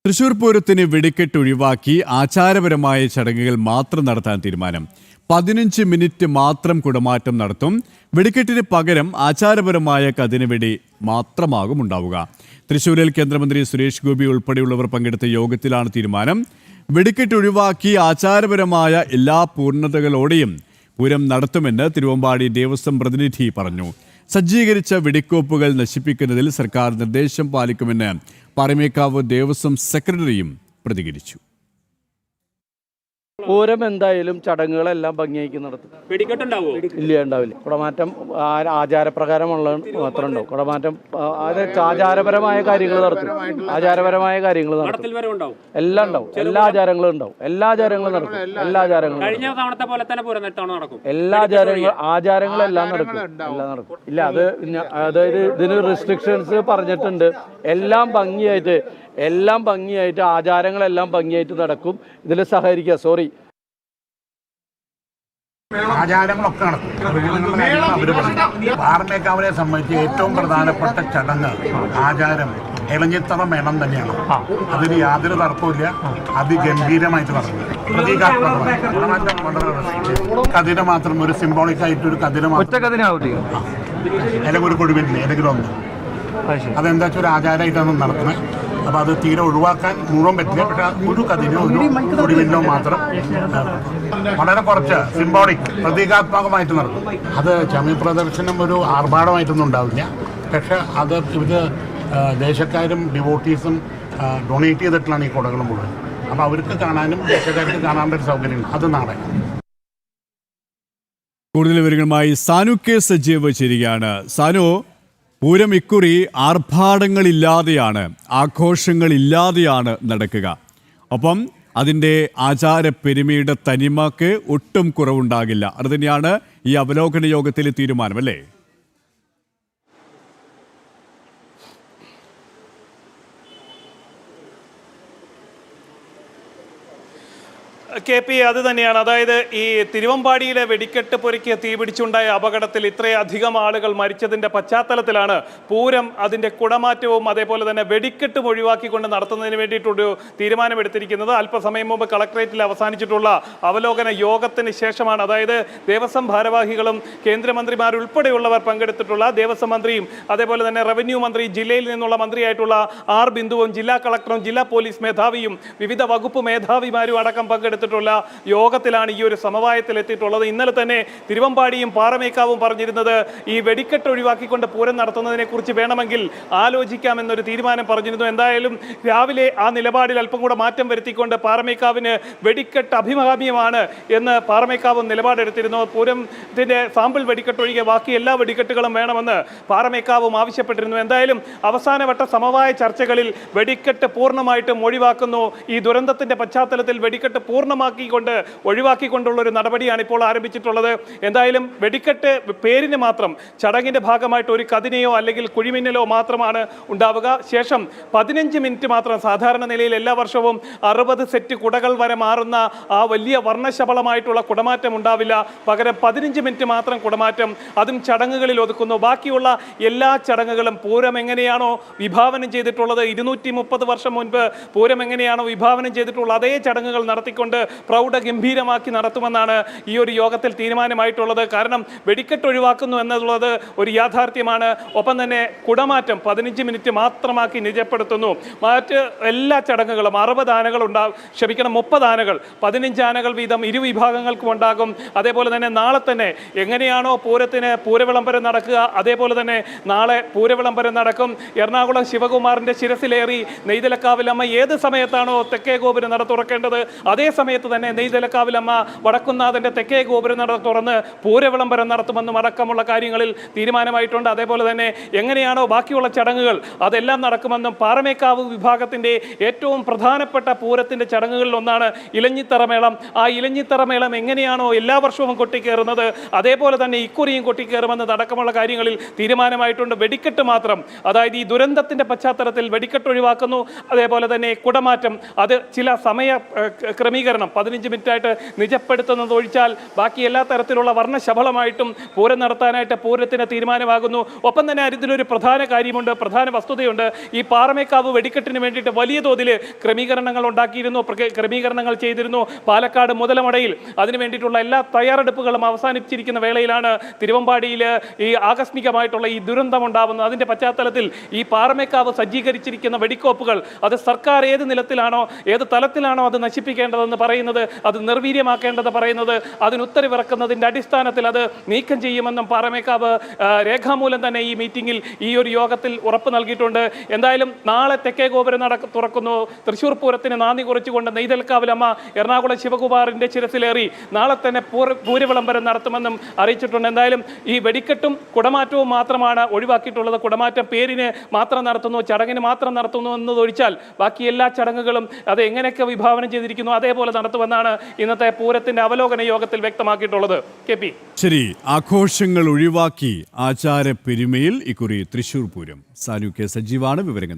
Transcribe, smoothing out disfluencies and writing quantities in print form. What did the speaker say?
തൃശൂർ പൂരത്തിന് വെടിക്കെട്ട് ഒഴിവാക്കി ആചാരപരമായ ചടങ്ങുകൾ മാത്രം നടത്താൻ തീരുമാനം. 15 മിനിറ്റ് മാത്രം കുടമാറ്റം നടത്തും. വെടിക്കെട്ടിന് പകരം ആചാരപരമായ കതിനവെടി മാത്രമാകും ഉണ്ടാവുക. തൃശൂരിൽ കേന്ദ്രമന്ത്രി സുരേഷ് ഗോപി ഉൾപ്പെടെയുള്ളവർ പങ്കെടുത്ത യോഗത്തിലാണ് തീരുമാനം. വെടിക്കെട്ട് ഒഴിവാക്കി ആചാരപരമായ എല്ലാ പൂർണ്ണതകളോടെയും പൂരം നടത്തുമെന്ന് തിരുവമ്പാടി ദേവസ്വം പ്രതിനിധി പറഞ്ഞു. സജ്ജീകരിച്ച വെടിക്കോപ്പുകൾ നശിപ്പിക്കുന്നതിൽ സർക്കാർ നിർദ്ദേശം പാലിക്കുമെന്ന് പാറമേക്കാവ് ദേവസ്വം സെക്രട്ടറിയും പ്രതികരിച്ചു. പൂരം എന്തായാലും ചടങ്ങുകളെല്ലാം ഭംഗിയാക്കി നടത്തും. ഇല്ല, ഉണ്ടാവില്ല. കുടമാറ്റം ആചാരപ്രകാരമുള്ള മാത്രം ഉണ്ടാവും. കുടമാറ്റം ആചാരപരമായ കാര്യങ്ങൾ നടത്തും. ആചാരപരമായ കാര്യങ്ങൾ നടത്തും. എല്ലാം ഉണ്ടാവും. എല്ലാ ആചാരങ്ങളും ഉണ്ടാവും. എല്ലാ ആചാരങ്ങളും നടക്കും. എല്ലാ ആചാരങ്ങളും എല്ലാ ആചാരങ്ങളെല്ലാം നടക്കും. എല്ലാം നടക്കും. ഇല്ല, അതായത് ഇതിന് റെസ്ട്രിക്ഷൻസ് പറഞ്ഞിട്ടുണ്ട്. എല്ലാം ഭംഗിയായിട്ട് ആചാരങ്ങളെല്ലാം ഭംഗിയായിട്ട് നടക്കും. ഇതിൽ സഹകരിക്കുക. ആചാരങ്ങളൊക്കെ നടക്കും. അവർ പറയും. പാറമേക്കാവിനെ സംബന്ധിച്ച് ഏറ്റവും പ്രധാനപ്പെട്ട ചടങ്ങ്, ആചാരം ഇളഞ്ഞിത്തറ മേളം തന്നെയാണ്. അതിന് യാതൊരു തർക്കവുമില്ല. അതിഗംഭീരമായിട്ട് നടക്കും. പ്രതീകാത്മകമായി കുടമാറ്റം വളരെ കതിര മാത്രം, ഒരു സിംബോളിക് ആയിട്ട് ഒരു കതിര അല്ലെങ്കിൽ ഒരു കൊടുവില്ലേ ഏതെങ്കിലും ഒന്ന്, അതെന്താ വെച്ചാൽ ഒരു ആചാരമായിട്ടാണ് നടത്തുന്നത്. അപ്പോൾ അത് തീരെ ഒഴിവാക്കാൻ മുഴുവൻ പറ്റില്ല. പക്ഷെ ഒരു കതിനോ ഒരു ഒടിവില്ലോ മാത്രം വളരെ കുറച്ച് സിംബോളിക് പ്രതീകാത്മകമായിട്ട് നടക്കും. അത് ചമയ പ്രദർശനം ഒരു ആർഭാടമായിട്ടൊന്നും ഉണ്ടാവില്ല. പക്ഷെ അത് ഇത് ദേശക്കാരും ഡിവോട്ടീസും ഡൊണേറ്റ് ചെയ്തിട്ടുള്ളതാണ് ഈ കുടകൾ മുഴുവൻ. അപ്പോൾ അവർക്ക് കാണാനും ദേശക്കാർക്ക് കാണാനുള്ള ഒരു സൗകര്യമുണ്ട്. അത് നാളെ. കൂടുതൽ വിവരങ്ങളുമായി സാനു കെ സജീവ് ചേരുകയാണ്. സാനു, പൂരം ഇക്കുറി ആർഭാടങ്ങളില്ലാതെയാണ്, ആഘോഷങ്ങളില്ലാതെയാണ് നടക്കുക. ഒപ്പം അതിൻ്റെ ആചാരപ്പെരുമയുടെ തനിമക്ക് ഒട്ടും കുറവുണ്ടാകില്ല. അത് തന്നെയാണ് ഈ അവലോകന യോഗത്തിലെ തീരുമാനം, അല്ലേ? KP, അത് തന്നെയാണ്. അതായത് ഈ തിരുവമ്പാടിയിലെ വെടിക്കെട്ട് പൊരിക്ക് തീപിടിച്ചുണ്ടായ അപകടത്തിൽ ഇത്രയധികം ആളുകൾ മരിച്ചതിൻ്റെ പശ്ചാത്തലത്തിലാണ് പൂരം അതിൻ്റെ കുടമാറ്റവും അതേപോലെ തന്നെ വെടിക്കെട്ടും ഒഴിവാക്കിക്കൊണ്ട് നടത്തുന്നതിന് വേണ്ടിയിട്ടൊരു തീരുമാനമെടുത്തിരിക്കുന്നത്. അല്പസമയം മുമ്പ് കളക്ട്രേറ്റിൽ അവസാനിച്ചിട്ടുള്ള അവലോകന യോഗത്തിന് ശേഷമാണ്. അതായത് ദേവസ്വം ഭാരവാഹികളും കേന്ദ്രമന്ത്രിമാരുൾപ്പെടെയുള്ളവർ പങ്കെടുത്തിട്ടുള്ള ദേവസ്വം മന്ത്രിയും അതേപോലെ തന്നെ റവന്യൂ മന്ത്രി, ജില്ലയിൽ നിന്നുള്ള മന്ത്രിയായിട്ടുള്ള ആർ ബിന്ദുവും, ജില്ലാ കളക്ടറും ജില്ലാ പോലീസ് മേധാവിയും വിവിധ വകുപ്പ് മേധാവിമാരും അടക്കം പങ്കെടുത്തിട്ടുള്ള യോഗത്തിലാണ് ഈ ഒരു സമവായത്തിൽ എത്തിയിട്ടുള്ളത്. ഇന്നലെ തന്നെ തിരുവമ്പാടിയും പാറമേക്കാവും പറഞ്ഞിരുന്നത് ഈ വെടിക്കെട്ട് ഒഴിവാക്കിക്കൊണ്ട് പൂരം നടത്തുന്നതിനെ കുറിച്ച് വേണമെങ്കിൽ ആലോചിക്കാമെന്നൊരു തീരുമാനം പറഞ്ഞിരുന്നു. എന്തായാലും രാവിലെ ആ നിലപാടിൽ അല്പം കൂടെ മാറ്റം വരുത്തിക്കൊണ്ട് പാറമേക്കാവിന് വെടിക്കെട്ട് അഭികാമ്യമാണ് എന്ന് പാറമേക്കാവും നിലപാടെടുത്തിരുന്നു. പൂരത്തിന്റെ സാമ്പിൾ വെടിക്കെട്ട് ഒഴികെ ബാക്കി എല്ലാ വെടിക്കെട്ടുകളും വേണമെന്ന് പാറമേക്കാവും ആവശ്യപ്പെട്ടിരുന്നു. എന്തായാലും അവസാനവട്ട സമവായ ചർച്ചകളിൽ വെടിക്കെട്ട് പൂർണ്ണമായിട്ടും ഒഴിവാക്കുന്നു. ഈ ദുരന്തത്തിന്റെ പശ്ചാത്തലത്തിൽ വെടിക്കെട്ട് ഒഴിവാക്കിക്കൊണ്ടുള്ള ഒരു നടപടിയാണ് ഇപ്പോൾ ആരംഭിച്ചിട്ടുള്ളത്. എന്തായാലും വെടിക്കെട്ട് പേരിന് മാത്രം ചടങ്ങിന്റെ ഭാഗമായിട്ട് ഒരു കതിനയോ അല്ലെങ്കിൽ കുഴിമിന്നലോ മാത്രമാണ് ഉണ്ടാവുക. ശേഷം 15 മിനിറ്റ് മാത്രം, സാധാരണ നിലയിൽ എല്ലാ വർഷവും 60 സെറ്റ് കുടകൾ വരെ മാറുന്ന ആ വലിയ വർണ്ണശബളമായിട്ടുള്ള കുടമാറ്റം ഉണ്ടാവില്ല. പകരം 15 മിനിറ്റ് മാത്രം കുടമാറ്റം, അതും ചടങ്ങുകളിൽ ഒതുക്കുന്നു. ബാക്കിയുള്ള എല്ലാ ചടങ്ങുകളും പൂരം എങ്ങനെയാണോ വിഭാവനം ചെയ്തിട്ടുള്ളത്, 230 വർഷം മുൻപ് പൂരം എങ്ങനെയാണോ വിഭാവനം ചെയ്തിട്ടുള്ളത്, അതേ ചടങ്ങുകൾ നടത്തിക്കൊണ്ട് പ്രൗഢഗംഭീരമാക്കി നടത്തുമെന്നാണ് ഈ ഒരു യോഗത്തിൽ തീരുമാനമായിട്ടുള്ളത്. കാരണം വെടിക്കെട്ട് ഒഴിവാക്കുന്നു എന്നുള്ളത് ഒരു യാഥാർത്ഥ്യമാണ്. ഒപ്പം തന്നെ കുടമാറ്റം 15 മിനിറ്റ് മാത്രമാക്കി നിജപ്പെടുത്തുന്നു. മറ്റ് എല്ലാ ചടങ്ങുകളും 60 ആനകൾ ഉണ്ടാകും, 30 ആനകൾ, 15 ആനകൾ വീതം ഇരുവിഭാഗങ്ങൾക്കും ഉണ്ടാകും. അതേപോലെ തന്നെ നാളെ തന്നെ എങ്ങനെയാണോ പൂരത്തിന് പൂരവിളംബരം നടക്കുക, അതേപോലെ തന്നെ നാളെ പൂരവിളംബരം നടക്കും. എറണാകുളം ശിവകുമാറിന്റെ ശിരസിലേറി നെയ്തലക്കാവിലമ്മ ഏത് സമയത്താണോ തെക്കേ ഗോപുരം നട തുറക്കേണ്ടത്, അതേ സമയത്ത് തന്നെ നെയ്തലക്കാവിലമ്മ വടക്കുന്നാഥന്റെ തെക്കേ ഗോപുരം നട തുറന്ന് പൂരവിളംബരം നടത്തുമെന്നും അടക്കമുള്ള കാര്യങ്ങളിൽ തീരുമാനമായിട്ടുണ്ട്. അതേപോലെ തന്നെ എങ്ങനെയാണോ ബാക്കിയുള്ള ചടങ്ങുകൾ അതെല്ലാം നടക്കുമെന്നും പാറമേക്കാവ് വിഭാഗത്തിന്റെ ഏറ്റവും പ്രധാനപ്പെട്ട പൂരത്തിന്റെ ചടങ്ങുകളിൽ ഒന്നാണ് ഇലഞ്ഞിത്തറമേളം. ആ ഇലഞ്ഞിത്തറമേളം എങ്ങനെയാണോ എല്ലാ വർഷവും കൊട്ടിക്കേറുന്നത്, അതേപോലെ തന്നെ ഇക്കുറിയും കൊട്ടിക്കേറുമെന്നത് അടക്കമുള്ള കാര്യങ്ങളിൽ തീരുമാനമായിട്ടുണ്ട്. വെടിക്കെട്ട് മാത്രം, അതായത് ഈ ദുരന്തത്തിന്റെ പശ്ചാത്തലത്തിൽ വെടിക്കെട്ട് ഒഴിവാക്കുന്നു. അതേപോലെ തന്നെ കുടമാറ്റം, അത് ചില സമയ ക്രമീകരണം നിജപ്പെടുത്തണം. 15 മിനിറ്റായിട്ട് നിജപ്പെടുത്തുന്നത് ഒഴിച്ചാൽ ബാക്കി എല്ലാ തരത്തിലുള്ള വർണ്ണശബളമായിട്ടും പൂരം നടത്താനായിട്ട് പൂരത്തിന് തീരുമാനമാകുന്നു. ഒപ്പം തന്നെ ഇതിലൊരു പ്രധാന കാര്യമുണ്ട്, പ്രധാന വസ്തുതയുണ്ട്. ഈ പാറമേക്കാവ് വെടിക്കെട്ടിന് വേണ്ടിയിട്ട് വലിയ തോതിൽ ക്രമീകരണങ്ങൾ ഉണ്ടാക്കിയിരുന്നു, ക്രമീകരണങ്ങൾ ചെയ്തിരുന്നു. പാലക്കാട് മുതലമടയിൽ അതിനു വേണ്ടിയിട്ടുള്ള എല്ലാ തയ്യാറെടുപ്പുകളും അവസാനിപ്പിച്ചിരിക്കുന്ന വേളയിലാണ് തിരുവമ്പാടിയിൽ ഈ ആകസ്മികമായിട്ടുള്ള ഈ ദുരന്തം ഉണ്ടാവുന്നത്. അതിൻ്റെ പശ്ചാത്തലത്തിൽ ഈ പാറമേക്കാവ് സജ്ജീകരിച്ചിരിക്കുന്ന വെടിക്കോപ്പുകൾ അത് സർക്കാർ ഏത് നിലത്തിലാണോ ഏത് തലത്തിലാണോ അത് നശിപ്പിക്കേണ്ടതെന്ന് പറയുന്നത്, അത് നിർവീര്യമാക്കേണ്ടത് പറയുന്നത്, അതിന് ഉത്തരവിറക്കുന്നതിൻ്റെ അടിസ്ഥാനത്തിൽ അത് നീക്കം ചെയ്യുമെന്നും പാറമേക്കാവ് രേഖാമൂലം തന്നെ ഈ മീറ്റിംഗിൽ ഈ ഒരു യോഗത്തിൽ ഉറപ്പ് നൽകിയിട്ടുണ്ട്. എന്തായാലും നാളെ തെക്കേ ഗോപുരം തുറക്കുന്നു. തൃശ്ശൂർ പൂരത്തിന് നാന്ദി കുറിച്ചുകൊണ്ട് നെയ്തൽക്കാവിലമ്മ എറണാകുളം ശിവകുമാറിൻ്റെ ശിരസിലേറി നാളെ തന്നെ പൂരവിളംബരം നടത്തുമെന്നും അറിയിച്ചിട്ടുണ്ട്. എന്തായാലും ഈ വെടിക്കെട്ടും കുടമാറ്റവും മാത്രമാണ് ഒഴിവാക്കിയിട്ടുള്ളത്. കുടമാറ്റം പേരിന് മാത്രം നടത്തുന്നു, ചടങ്ങിന് മാത്രം നടത്തുന്നു എന്നതൊഴിച്ചാൽ ബാക്കി എല്ലാ ചടങ്ങുകളും അത് എങ്ങനെയൊക്കെ വിഭാവനം ചെയ്തിരിക്കുന്നു അതേപോലെ നടത്തുമെന്നാണ് ഇന്നത്തെ പൂരത്തിന്റെ അവലോകന യോഗത്തിൽ വ്യക്തമാക്കിയിട്ടുള്ളത്. KP ശരി, ആഘോഷങ്ങൾ ഒഴിവാക്കി ആചാര പെരുമയിൽ ഇക്കുറി തൃശ്ശൂർ പൂരം. സാനു കെ സജീവാണ് വിവരങ്ങൾ നൽകി.